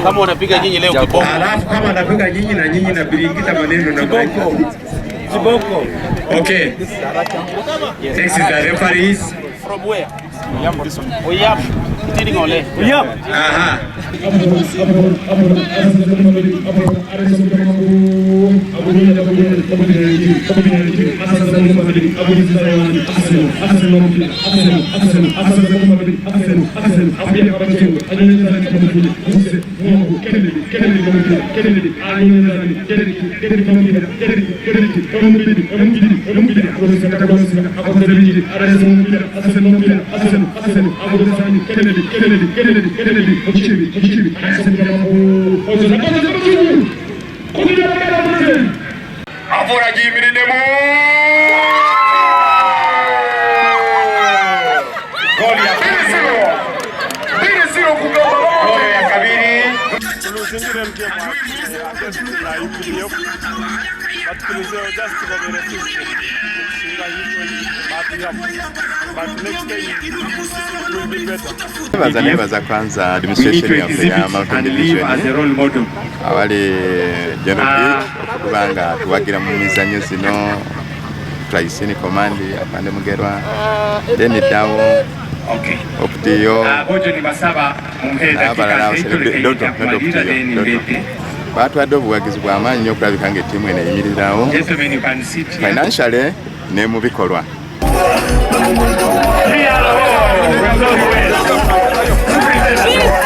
Kama unapiga nyinyi leo kiboko. Alafu kama anapiga nyinyi na nyinyi na bilingita maneno na kiboko. Okay. Next is the referees. From where? Uyap. Tidingole. Uyap. Aha. Avora jimirindemo goli ya Biri kugoma goli ya Kabiri Nebaza kwanza administration ya Mountain Division awali General kubanga tuwagira mu mizanyo zino Traisini Command apande mugerwa then dawo okutiyo bojo ni basaba mumpeda batu adobuwagizi bwa manyi okulabika nga timu ene yimirirawo financially ne mu bikolwa. Yeah.